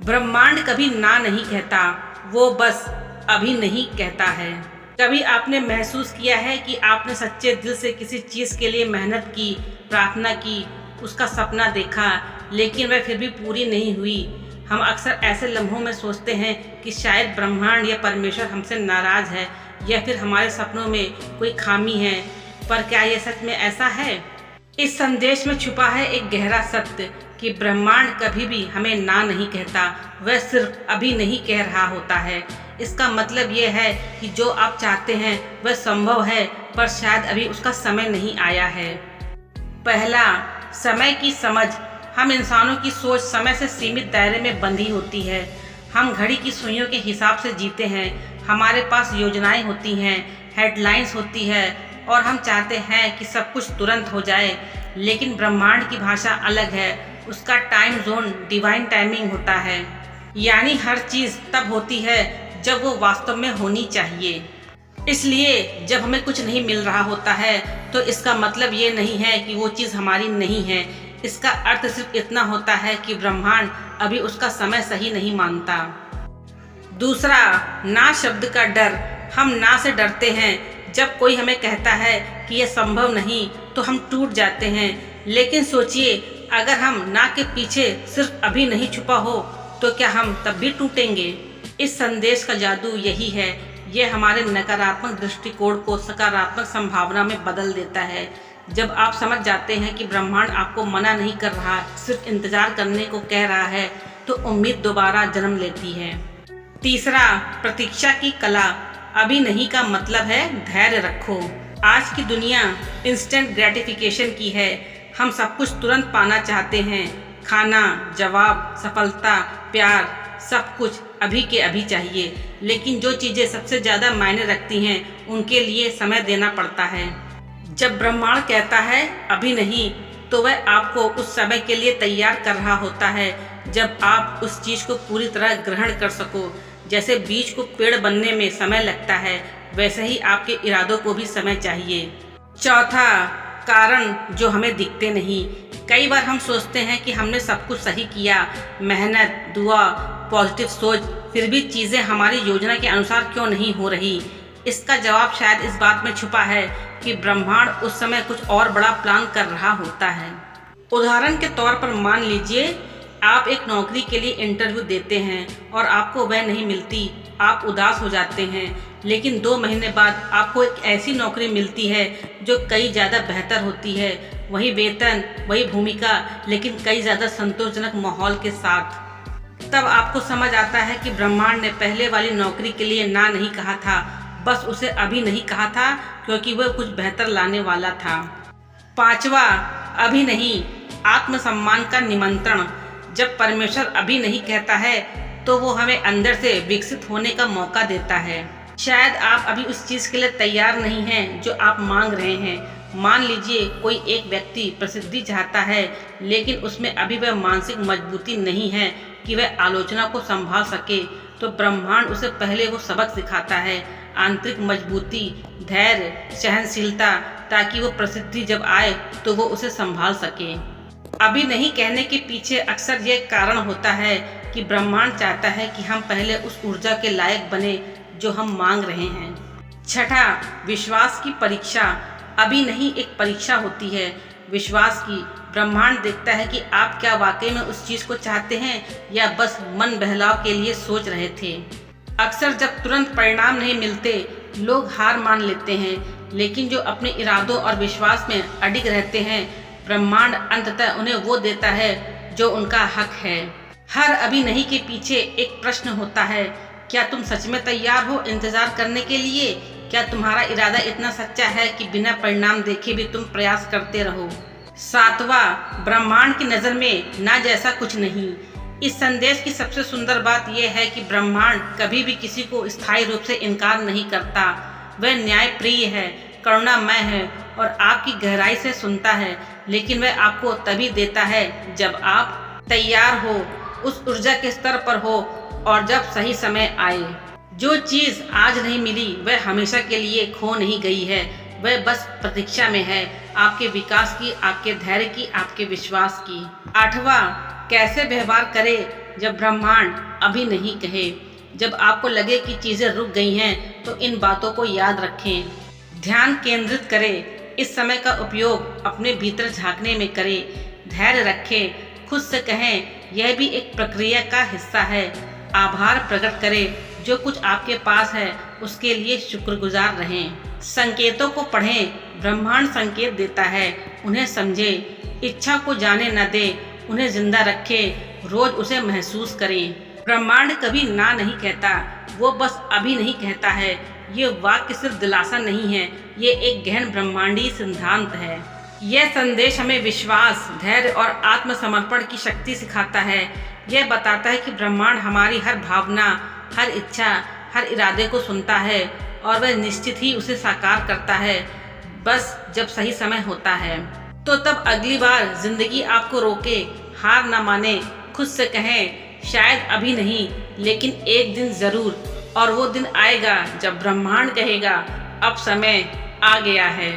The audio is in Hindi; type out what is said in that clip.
ब्रह्मांड कभी ना नहीं कहता, वो बस अभी नहीं कहता है। कभी आपने महसूस किया है कि आपने सच्चे दिल से किसी चीज़ के लिए मेहनत की, प्रार्थना की, उसका सपना देखा, लेकिन वह फिर भी पूरी नहीं हुई। हम अक्सर ऐसे लम्हों में सोचते हैं कि शायद ब्रह्मांड या परमेश्वर हमसे नाराज़ है या फिर हमारे सपनों में कोई खामी है। पर क्या यह सच में ऐसा है? इस संदेश में छुपा है एक गहरा सत्य कि ब्रह्मांड कभी भी हमें ना नहीं कहता, वह सिर्फ अभी नहीं कह रहा होता है। इसका मतलब यह है कि जो आप चाहते हैं वह संभव है, पर शायद अभी उसका समय नहीं आया है। पहला, समय की समझ। हम इंसानों की सोच समय से सीमित दायरे में बंधी होती है। हम घड़ी की सुइयों के हिसाब से जीते हैं। हमारे पास योजनाएं होती हैं, हेडलाइंस होती है और हम चाहते हैं कि सब कुछ तुरंत हो जाए। लेकिन ब्रह्मांड की भाषा अलग है। उसका टाइम जोन डिवाइन टाइमिंग होता है, यानी हर चीज़ तब होती है जब वो वास्तव में होनी चाहिए। इसलिए जब हमें कुछ नहीं मिल रहा होता है तो इसका मतलब ये नहीं है कि वो चीज़ हमारी नहीं है। इसका अर्थ सिर्फ इतना होता है कि ब्रह्मांड अभी उसका समय सही नहीं मानता। दूसरा, ना शब्द का डर। हम ना से डरते हैं। जब कोई हमें कहता है कि यह संभव नहीं तो हम टूट जाते हैं। लेकिन सोचिए, अगर हम ना के पीछे सिर्फ अभी नहीं छुपा हो तो क्या हम तब भी टूटेंगे? इस संदेश का जादू यही है। यह हमारे नकारात्मक दृष्टिकोण को सकारात्मक संभावना में बदल देता है। जब आप समझ जाते हैं कि ब्रह्मांड आपको मना नहीं कर रहा, सिर्फ इंतजार करने को कह रहा है, तो उम्मीद दोबारा जन्म लेती है। तीसरा, प्रतीक्षा की कला। अभी नहीं का मतलब है धैर्य रखो। आज की दुनिया इंस्टेंट ग्रेटिफिकेशन की है। हम सब कुछ तुरंत पाना चाहते हैं। खाना, जवाब, सफलता, प्यार, सब कुछ अभी के अभी चाहिए। लेकिन जो चीज़ें सबसे ज़्यादा मायने रखती हैं उनके लिए समय देना पड़ता है। जब ब्रह्मांड कहता है अभी नहीं, तो वह आपको उस समय के लिए तैयार कर रहा होता है जब आप उस चीज़ को पूरी तरह ग्रहण कर सको। जैसे बीज को पेड़ बनने में समय लगता है, वैसे ही आपके इरादों को भी समय चाहिए। चौथा, कारण जो हमें दिखते नहीं। कई बार हम सोचते हैं कि हमने सब कुछ सही किया, मेहनत, दुआ, पॉजिटिव सोच, फिर भी चीज़ें हमारी योजना के अनुसार क्यों नहीं हो रही। इसका जवाब शायद इस बात में छुपा है कि ब्रह्मांड उस समय कुछ और बड़ा प्लान कर रहा होता है। उदाहरण के तौर पर मान लीजिए, आप एक नौकरी के लिए इंटरव्यू देते हैं और आपको वह नहीं मिलती। आप उदास हो जाते हैं। लेकिन 2 महीने बाद आपको एक ऐसी नौकरी मिलती है जो कई ज़्यादा बेहतर होती है। वही वेतन, वही भूमिका, लेकिन कई ज़्यादा संतोषजनक माहौल के साथ। तब आपको समझ आता है कि ब्रह्मांड ने पहले वाली नौकरी के लिए ना नहीं कहा था, बस उसे अभी नहीं कहा था क्योंकि वह कुछ बेहतर लाने वाला था। पांचवा, अभी नहीं, आत्मसम्मान का निमंत्रण। जब परमेश्वर अभी नहीं कहता है तो वो हमें अंदर से विकसित होने का मौका देता है। शायद आप अभी उस चीज़ के लिए तैयार नहीं हैं जो आप मांग रहे हैं। मान लीजिए कोई एक व्यक्ति प्रसिद्धि चाहता है, लेकिन उसमें अभी वह मानसिक मजबूती नहीं है कि वह आलोचना को संभाल सके, तो ब्रह्मांड उसे पहले वो सबक सिखाता है, आंतरिक मजबूती, धैर्य, सहनशीलता, ताकि वो प्रसिद्धि जब आए तो वो उसे संभाल सके। अभी नहीं कहने के पीछे अक्सर यह कारण होता है कि ब्रह्मांड चाहता है कि हम पहले उस ऊर्जा के लायक बने जो हम मांग रहे हैं। छठा, विश्वास की परीक्षा। अभी नहीं एक परीक्षा होती है विश्वास की। ब्रह्मांड देखता है कि आप क्या वाकई में उस चीज़ को चाहते हैं या बस मन बहलाव के लिए सोच रहे थे। अक्सर जब तुरंत परिणाम नहीं मिलते, लोग हार मान लेते हैं, लेकिन जो अपने इरादों और विश्वास में अडिग रहते हैं, ब्रह्मांड अंततः उन्हें वो देता है जो उनका हक है। हर अभी नहीं के पीछे एक प्रश्न होता है, क्या तुम सच में तैयार हो इंतजार करने के लिए? क्या तुम्हारा इरादा इतना सच्चा है कि बिना परिणाम देखे भी तुम प्रयास करते रहो? सातवां, ब्रह्मांड की नज़र में ना जैसा कुछ नहीं। इस संदेश की सबसे सुंदर बात यह है कि ब्रह्मांड कभी भी किसी को स्थायी रूप से इनकार नहीं करता। वह न्यायप्रिय है, करुणामय है और आपकी गहराई से सुनता है, लेकिन वह आपको तभी देता है जब आप तैयार हो, उस ऊर्जा के स्तर पर हो और जब सही समय आए। जो चीज़ आज नहीं मिली वह हमेशा के लिए खो नहीं गई है, वह बस प्रतीक्षा में है, आपके विकास की, आपके धैर्य की, आपके विश्वास की। आठवां, कैसे व्यवहार करें जब ब्रह्मांड अभी नहीं कहे। जब आपको लगे कि चीज़ें रुक गई हैं तो इन बातों को याद रखें। ध्यान केंद्रित करें। इस समय का उपयोग अपने भीतर झांकने में करें। धैर्य रखें। खुद से कहें यह भी एक प्रक्रिया का हिस्सा है। आभार प्रकट करें। जो कुछ आपके पास है उसके लिए शुक्रगुजार रहें। संकेतों को पढ़ें। ब्रह्मांड संकेत देता है, उन्हें समझें। इच्छा को जाने न दें, उन्हें जिंदा रखें। रोज उसे महसूस करें। ब्रह्मांड कभी ना नहीं कहता, वो बस अभी नहीं कहता है। ये वाक्य सिर्फ दिलासा नहीं है, ये एक गहन ब्रह्मांडीय सिद्धांत है। यह संदेश हमें विश्वास, धैर्य और आत्मसमर्पण की शक्ति सिखाता है। यह बताता है कि ब्रह्मांड हमारी हर भावना, हर इच्छा, हर इरादे को सुनता है और वह निश्चित ही उसे साकार करता है, बस जब सही समय होता है। तो तब अगली बार जिंदगी आपको रोके, हार ना माने। खुद से कहें शायद अभी नहीं, लेकिन एक दिन जरूर। और वो दिन आएगा जब ब्रह्मांड कहेगा अब समय आ गया है।